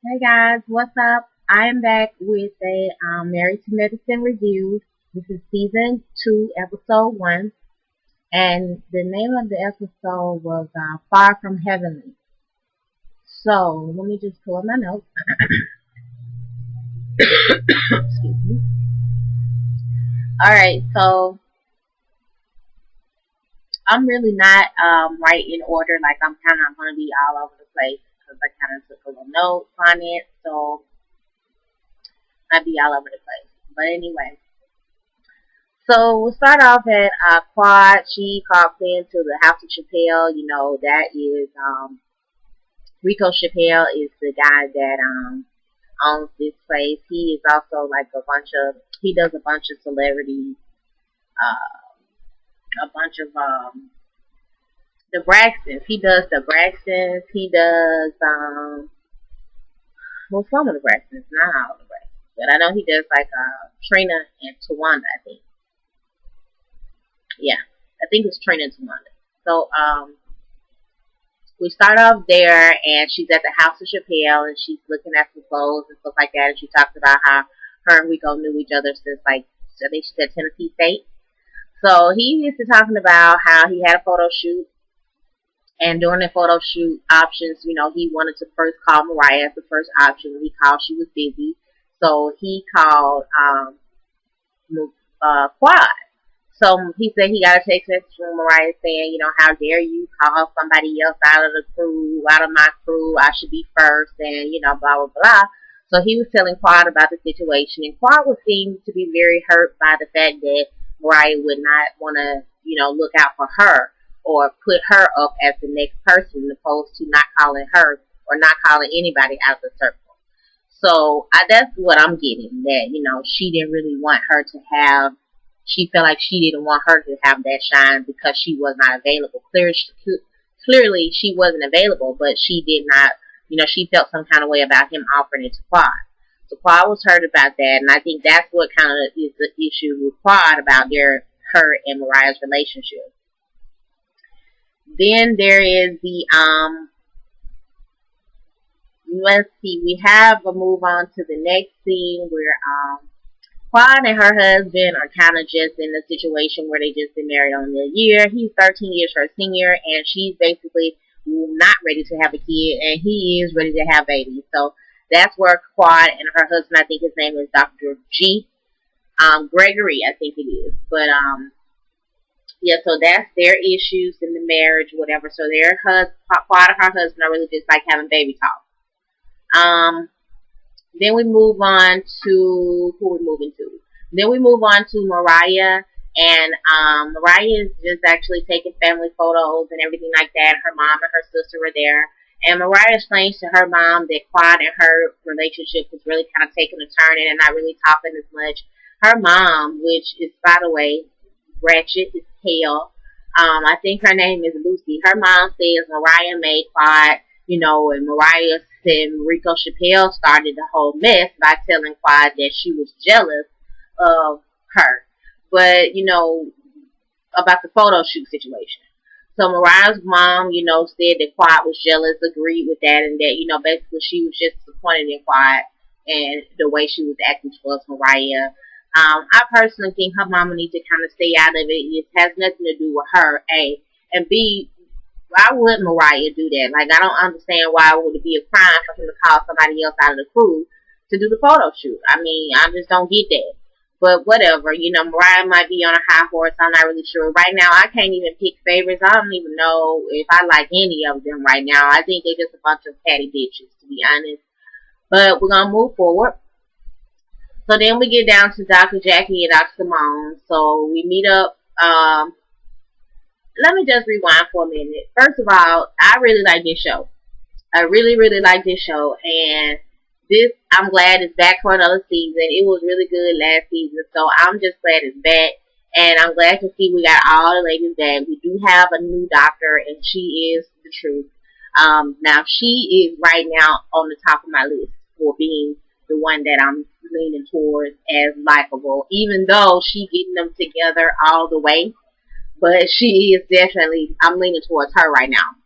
Hey guys, what's up? I am back with a Married to Medicine review. This is season 2, episode 1, and the name of the episode was Far from Heavenly. So let me just pull up my notes. Excuse me. All right, so I'm really not right in order. Like I'm kind of going to be all over the place because I kind of took a little note on it, so I'll be all over the place. But anyway. So we'll start off at Quad. She called into the House of Chappelle. You know, that is Rico Chappelle is the guy that owns this place. He is also like he does a bunch of celebrities, a bunch of the Braxtons. He does the Braxtons. He does well, some of the Braxtons, not all of the Braxtons, but I know he does like Trina and Tawanda. I think, yeah, I think it's Trina and Tawanda. So we start off there, and she's at the House of Chappelle, and she's looking at some clothes and stuff like that, and she talks about how her and Rico knew each other since, like, I think she said Tennessee State. So he used to talking about how he had a photo shoot, and during the photo shoot options, you know, he wanted to first call Mariah as the first option. When he called, she was busy, so he called Quad. So he said he got a text message from Mariah saying, you know, how dare you call somebody else out of the crew, out of my crew, I should be first, and, you know, blah, blah, blah. So he was telling Quad about the situation, and Quad was seemed to be very hurt by the fact that Mariah would not want to, you know, look out for her or put her up as the next person opposed to not calling her or not calling anybody out of the circle. So that's what I'm getting, that, you know, she didn't really want her to have, she felt like she didn't want her to have that shine because she was not available. Clearly, she wasn't available, but she did not, you know, she felt some kind of way about him offering it to Quad. So Quad was hurt about that, and I think that's what kind of is the issue with Quad about her and Mariah's relationship. Then there is the, let's see, we have a move on to the next scene where, Quad and her husband are kind of just in a situation where they just been married only a year. He's 13 years her senior, and she's basically not ready to have a kid, and he is ready to have babies. So that's where Quad and her husband, I think his name is Dr. G. Gregory, I think it is. But yeah, so that's their issues in the marriage, whatever. So Quad and her husband are really just like having baby talk. Then we move on to who we moving to. Then we move on to Mariah, and Mariah is just actually taking family photos and everything like that. Her mom and her sister were there, and Mariah explains to her mom that Quad and her relationship was really kind of taking a turn and not really talking as much. Her mom, which is, by the way, ratchet as hell. I think her name is Lucy. Her mom says Mariah made Quad, you know, and Mariah said Rico Chappelle started the whole mess by telling Quad that she was jealous of her. But, you know, about the photo shoot situation. So Mariah's mom, you know, said that Quad was jealous, agreed with that, and that, you know, basically she was just disappointed in Quad and the way she was acting towards Mariah. I personally think her mama needs to kind of stay out of it. It has nothing to do with her, A. And B, why would Mariah do that? Like, I don't understand why would it be a crime for him to call somebody else out of the crew to do the photo shoot. I mean, I just don't get that. But whatever, you know, Mariah might be on a high horse. I'm not really sure. Right now, I can't even pick favorites. I don't even know if I like any of them right now. I think they're just a bunch of catty bitches, to be honest. But we're going to move forward. So then we get down to Dr. Jackie and Dr. Simone. So we meet up. Let me just rewind for a minute. First of all, I really like this show. I really, really like this show. And this, I'm glad it's back for another season. It was really good last season. So I'm just glad it's back. And I'm glad to see we got all the ladies back. We do have a new doctor, and she is the truth. Now, she is right now on the top of my list for being the one that I'm leaning towards as likable, even though she getting them together all the way. But she is definitely, I'm leaning towards her right now.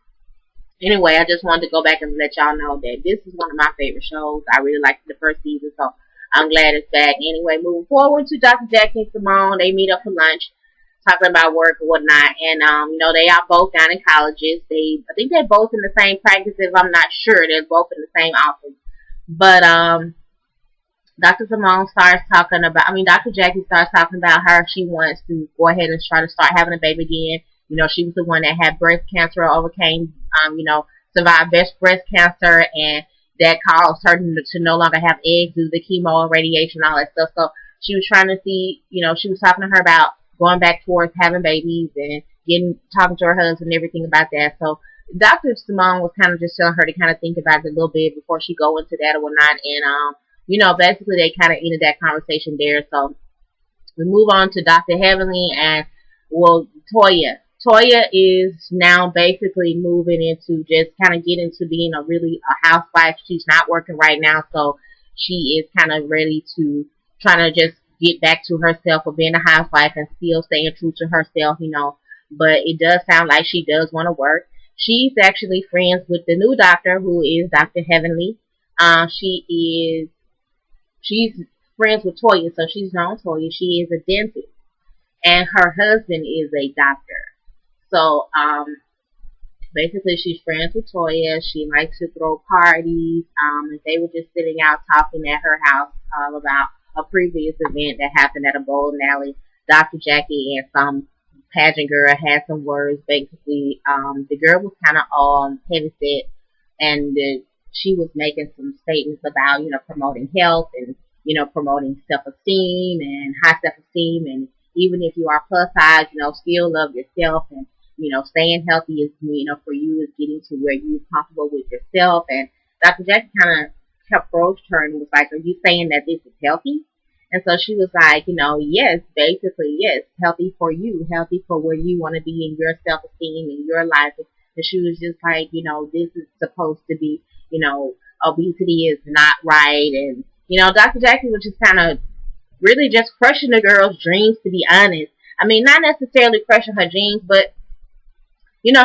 Anyway, I just wanted to go back and let y'all know that this is one of my favorite shows. I really liked the first season, so I'm glad it's back. Anyway, moving forward to Dr. Jackie and Simone, they meet up for lunch, talking about work and whatnot. And they are both down in colleges. I think they're both in the same practices. I'm not sure. They're both in the same office. But Dr. Simone starts talking about, Dr. Jackie starts talking about her. She wants to go ahead and try to start having a baby again. She was the one that had breast cancer, overcame, survived breast cancer, and that caused her to no longer have eggs due to the chemo, radiation, all that stuff. So she was trying to see, she was talking to her about going back towards having babies and talking to her husband and everything about that. So Dr. Simone was kind of just telling her to kind of think about it a little bit before she go into that or whatnot. And basically they kind of ended that conversation there. So we move on to Dr. Heavenly and, Toya. Toya is now basically moving into just kind of getting to being a housewife. She's not working right now, so she is kind of ready to trying to just get back to herself of being a housewife and still staying true to herself, But it does sound like she does want to work. She's actually friends with the new doctor, who is Dr. Heavenly. She's friends with Toya, so she's known Toya. She is a dentist, and her husband is a doctor. So, basically she's friends with Toya. She likes to throw parties. And they were just sitting out talking at her house about a previous event that happened at a bowling alley. Dr. Jackie and some pageant girl had some words. Basically, the girl was kind of heavy set, and she was making some statements about promoting health and promoting self-esteem and high self-esteem, and even if you are plus size, still love yourself, and staying healthy is, for you is getting to where you're comfortable with yourself. And Dr. Jackie kind of kept approached her and was like, "Are you saying that this is healthy?" And so she was like, yes, basically, yes, healthy for you, healthy for where you want to be in your self-esteem in your life. And she was just like, this is supposed to be, obesity is not right. And, Dr. Jackie was just kind of really just crushing the girl's dreams, to be honest. Not necessarily crushing her dreams, but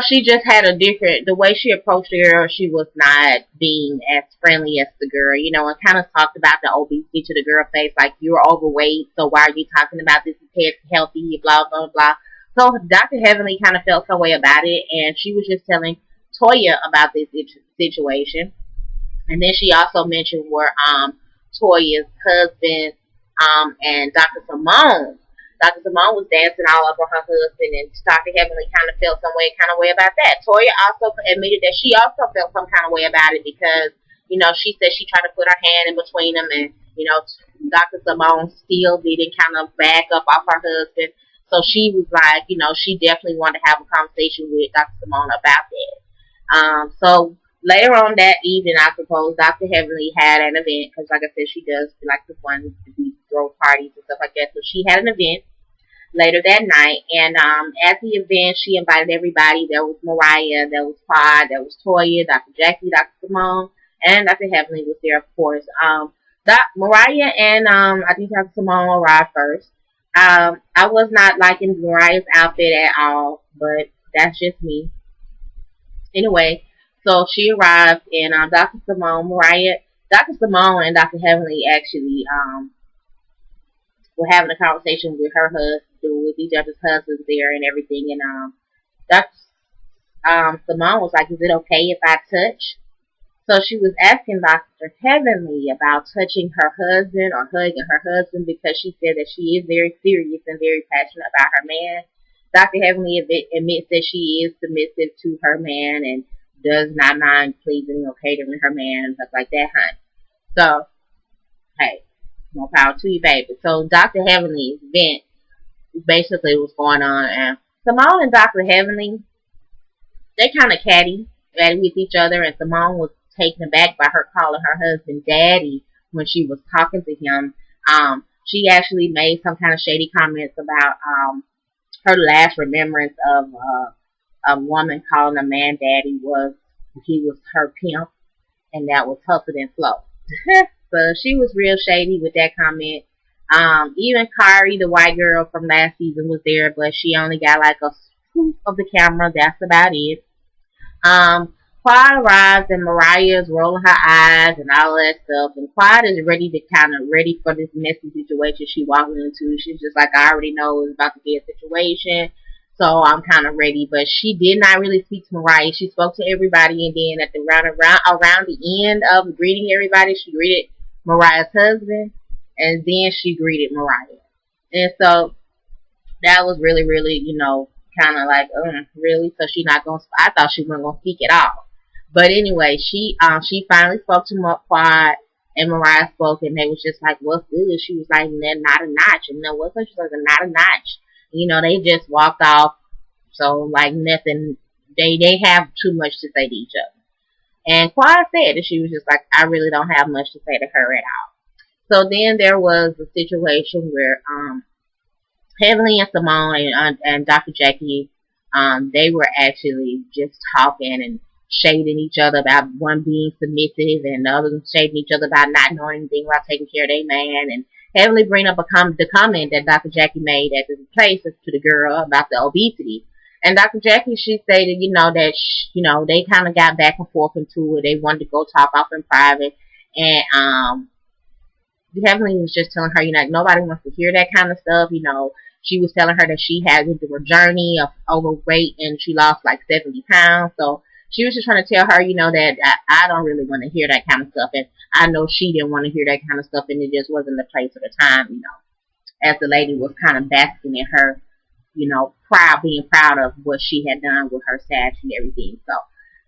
she just had the way she approached the girl, she was not being as friendly as the girl, and kind of talked about the obesity to the girl face, like, you're overweight, so why are you talking about this is healthy, blah, blah, blah. So Dr. Heavenly kind of felt some way about it, and she was just telling Toya about this situation. And then she also mentioned where Toya's husband and Dr. Simone. Dr. Simone was dancing all over her husband, and Dr. Heavenly kind of felt some kind of way about that. Toya also admitted that she also felt some kind of way about it because, she said she tried to put her hand in between them, and, Dr. Simone still didn't kind of back up off her husband. So she was like, she definitely wanted to have a conversation with Dr. Simone about that. So later on that evening, I suppose, Dr. Heavenly had an event, because like I said, she does like the one to throw parties and stuff like that. So she had an event later that night, and at the event, she invited everybody. There was Mariah, there was Pod, there was Toya, Dr. Jackie, Dr. Simone, and Dr. Heavenly was there, of course. Mariah and I think Dr. Simone arrived first. I was not liking Mariah's outfit at all, but that's just me. Anyway, so she arrived, and Dr. Simone and Dr. Heavenly actually were having a conversation with her husband, with each other's husbands there and everything. And Dr. Simone was like, "Is it okay if I touch?" So she was asking Dr. Heavenly about touching her husband or hugging her husband, because she said that she is very serious and very passionate about her man. Dr. Heavenly admits that she is submissive to her man and does not mind pleasing or catering her man and stuff like that, honey. So, hey, more power to you, baby. So Dr. Heavenly's event basically was going on, and Simone and Dr. Heavenly, they kind of catty with each other, and Simone was taken aback by her calling her husband daddy when she was talking to him. She actually made some kind of shady comments about her last remembrance of a woman calling a man daddy was he was her pimp, and that was Hustle and Flow. So she was real shady with that comment. Even Kari, the white girl from last season, was there, but she only got like a scoop of the camera. That's about it. Quad arrives and Mariah is rolling her eyes and all that stuff. And Quad is ready for this messy situation she walking into. She's just like, I already know it's about to be a situation. So I'm kind of ready. But she did not really speak to Mariah. She spoke to everybody. And then at the around the end of greeting everybody, she greeted Mariah's husband. And then she greeted Mariah. And so that was really, really, kind of like, really? So she not going to, I thought she wasn't going to speak at all. But anyway, she finally spoke to Quad, and Mariah spoke, and they was just like, what's good? She was like, not a notch. And then what's up? She was like, not a notch. They just walked off. So, like, nothing, they have too much to say to each other. And Quad said that she was just like, I really don't have much to say to her at all. So then there was a situation where, Heavenly and Simone and Dr. Jackie, they were actually just talking and shading each other about one being submissive and the other shading each other about not knowing anything about taking care of their man. And Heavenly bring up the comment that Dr. Jackie made at the place to the girl about the obesity. And Dr. Jackie, she stated, that, they kind of got back and forth into it. They wanted to go talk off in private. And Heavenly was just telling her, nobody wants to hear that kind of stuff. She was telling her that she had been through a journey of overweight and she lost like 70 pounds. So she was just trying to tell her, that I don't really want to hear that kind of stuff. And I know she didn't want to hear that kind of stuff, and it just wasn't the place or the time, as the lady was kind of basking in her, being proud of what she had done with her stature and everything. So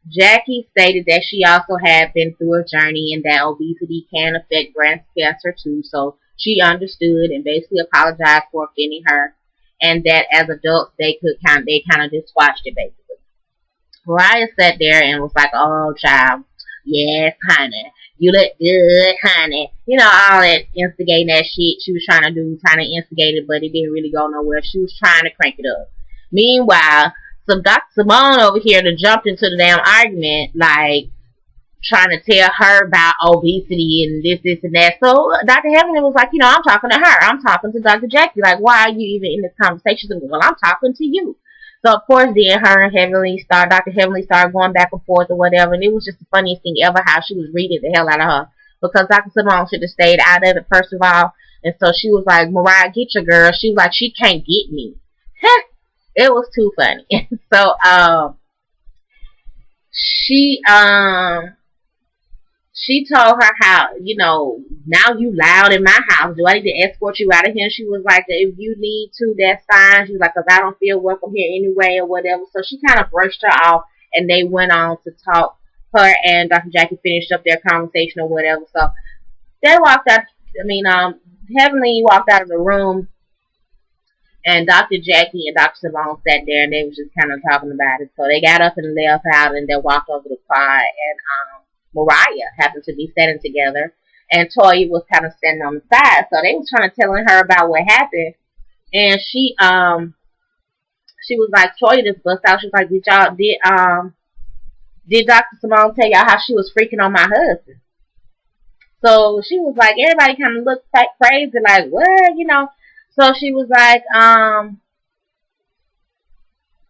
Jackie stated that she also had been through a journey and that obesity can affect breast cancer too. So she understood and basically apologized for offending her, and that as adults they kind of just watched it basically. Mariah sat there and was like, "Oh, child, yes, honey, you look good, honey." All that instigating that shit she was trying to instigate it, but it didn't really go nowhere. She was trying to crank it up. Meanwhile, some Dr. Simone over here that jumped into the damn argument, like, trying to tell her about obesity and this, and that. So Dr. Heavenly was like, I'm talking to her. I'm talking to Dr. Jackie. Like, why are you even in this conversation? She said, well, I'm talking to you. So, of course, then her and Dr. Heavenly started going back and forth or whatever. And it was just the funniest thing ever how she was reading the hell out of her. Because Dr. Simone should have stayed out of it, first of all. And so she was like, Mariah, get your girl. She was like, she can't get me. It was too funny. So, she told her how, now you loud in my house. Do I need to escort you out of here? And she was like, if you need to, that's fine. She was like, because I don't feel welcome here anyway or whatever. So she kind of brushed her off, and they went on to talk. Her and Dr. Jackie finished up their conversation or whatever. So they walked out. Heavenly walked out of the room, and Dr. Jackie and Dr. Simone sat there, and they was just kind of talking about it. So they got up and left out, and they walked over to Quad, and Mariah happened to be sitting together, and Toya was kind of standing on the side. So they was trying to telling her about what happened, and she was like, Toya just bust out. She was like, did Dr. Simone tell y'all how she was freaking on my husband? So she was like, everybody kind of looked like crazy, like, what, So she was like,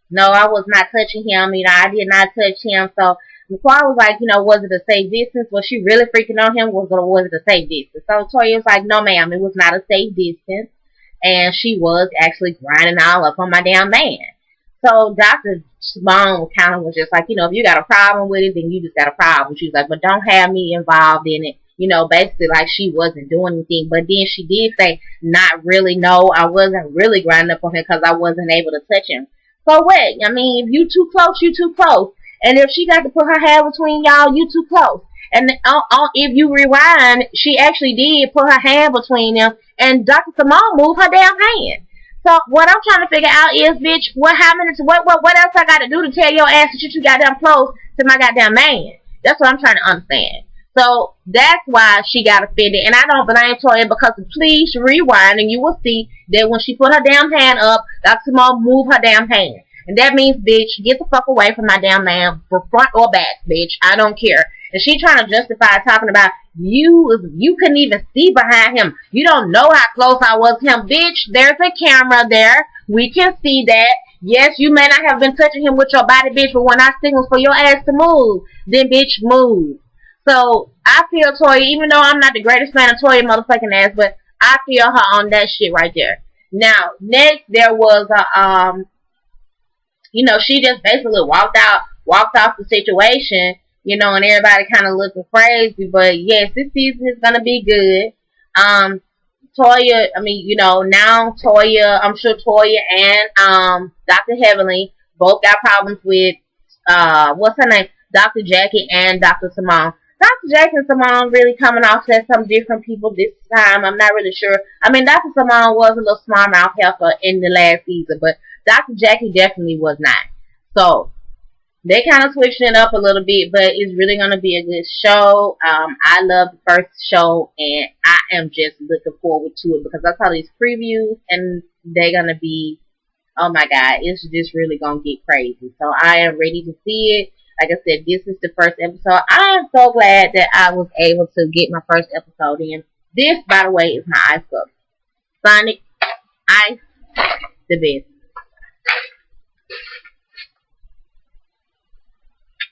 no, I was not touching him. I did not touch him. So Quad was like, was it a safe distance? Was she really freaking on him? Was it a safe distance? So Toya was like, no, ma'am, it was not a safe distance. And she was actually grinding all up on my damn man. So Dr. Simone kind of was just like, if you got a problem with it, then you just got a problem. She was like, but don't have me involved in it. Basically like she wasn't doing anything. But then she did say, not really, no, I wasn't really grinding up on him because I wasn't able to touch him. So what? If you too close, you too close. And if she got to put her hair between y'all, you too close. And if you rewind, she actually did put her hand between them, and Dr. Simone moved her damn hand. So what I'm trying to figure out is, bitch, what else I got to do to tell your ass that you too goddamn close to my goddamn man? That's what I'm trying to understand. So that's why she got offended, and I don't blame Toya, because please rewind and you will see that when she put her damn hand up, Dr. Simone moved her damn hand. And that means, bitch, get the fuck away from my damn man, for front or back, bitch. I don't care. And she trying to justify talking about you couldn't even see behind him. You don't know how close I was to him. Bitch, there's a camera there. We can see that. Yes, you may not have been touching him with your body, bitch, but when I signals for your ass to move, then bitch move. So I feel Toya, even though I'm not the greatest fan of Toya motherfucking ass, but I feel her on that shit right there. Now, next there was a she just basically walked off the situation, and everybody kind of looking crazy. But yes, this season is gonna be good. Toya, now Toya, I'm sure Toya and Dr. Heavenly both got problems with what's her name, Dr. Jackie and Dr. Simone. Dr. Jackie and Simone really coming off as some different people this time. I'm not really sure. I mean, Dr. Simone was a little smart mouth heifer in the last season, but Dr. Jackie definitely was not. So they kind of switching it up a little bit, but it's really going to be a good show. I love the first show, and I am just looking forward to it because I saw these previews, and they're going to be, oh my God, it's just really going to get crazy. So I am ready to see it. Like I said, this is the first episode. I am so glad that I was able to get my first episode in. This, by the way, is my ice cup. Sonic Ice, the best.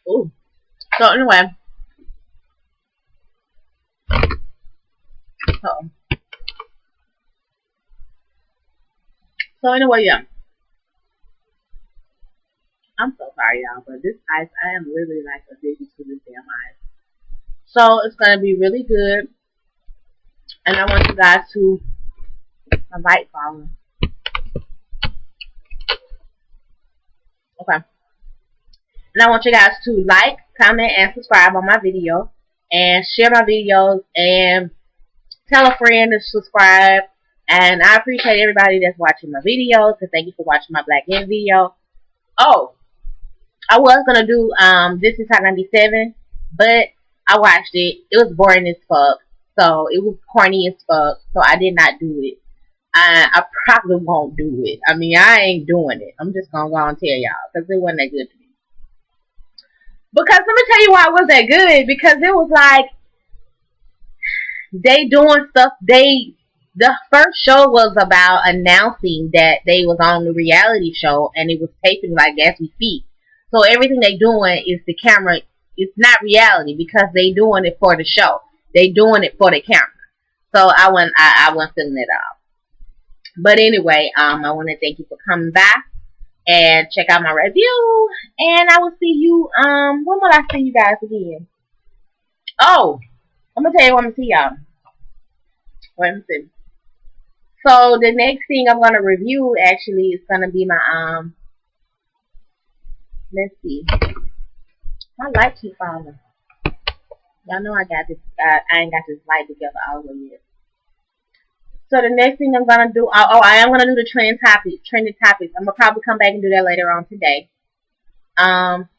Ooh. So anyway, yeah. I'm so sorry, y'all, but this ice, I am really like addicted to this damn ice. So it's gonna be really good, and I want you guys to invite follow. Okay. And I want you guys to like, comment, and subscribe on my video. And share my videos. And tell a friend to subscribe. And I appreciate everybody that's watching my videos. And thank you for watching my Black Ink video. Oh, I was going to do This Is Hot 97. But I watched it. It was boring as fuck. So it was corny as fuck. So I did not do it. I probably won't do it. I mean, I ain't doing it. I'm just going to go and tell y'all. Because it wasn't that good to me. Because let me tell you why it was that good. Because it was like they doing stuff. The first show was about announcing that they was on the reality show, and it was taping like as we speak. So everything they doing is the camera. It's not reality because they doing it for the show. They doing it for the camera. So I wasn't feeling it off. But anyway, I want to thank you for coming back. And check out my review. And I will see you, when will I see you guys again? Oh, I'm going to tell you what I'm going to see y'all. Wait, let me see. So, the next thing I'm going to review, actually, is going to be my, let's see. My light keep falling. Y'all know I got this, I ain't got this light together all the way yet. So the next thing I'm gonna do, I am gonna do the trending topics. I'm gonna probably come back and do that later on today. Then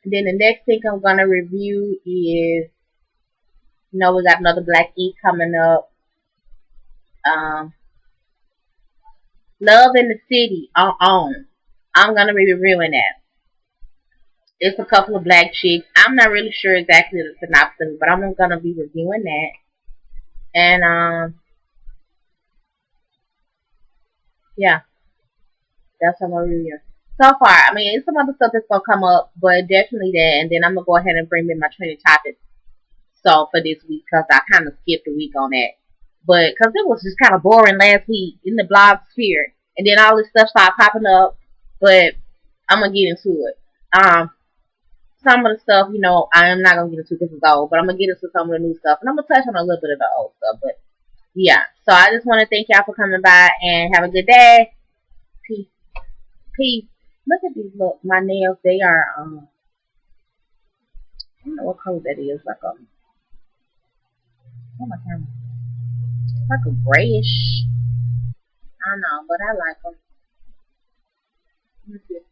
the next thing I'm gonna review is, we got another Black Ink coming up. Love in the City on. I'm gonna be reviewing that. It's a couple of black chicks. I'm not really sure exactly the synopsis, but I'm gonna be reviewing that. And, yeah, that's what I'm going to review. So far, I mean, it's some other stuff that's going to come up, but definitely that. And then I'm going to go ahead and bring in my trending topics. So, for this week, because I kind of skipped a week on that. But, because it was just kind of boring last week in the blog sphere. And then all this stuff started popping up. But, I'm going to get into it. Some of the stuff, I am not going to get into because it's old, but I'm going to get into some of the new stuff. And I'm going to touch on a little bit of the old stuff, but yeah. So I just want to thank y'all for coming by and have a good day. Peace. Peace. Look at these, look, my nails, they are, I don't know what color that is, like oh my camera. It's like a grayish. I don't know, but I like them. Let me see.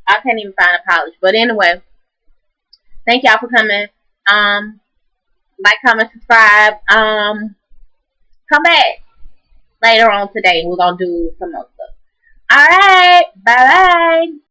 I can't even find a polish, but anyway. Thank y'all for coming. Like, comment, subscribe. Come back later on today. We're going to do some more stuff. Alright. Bye-bye.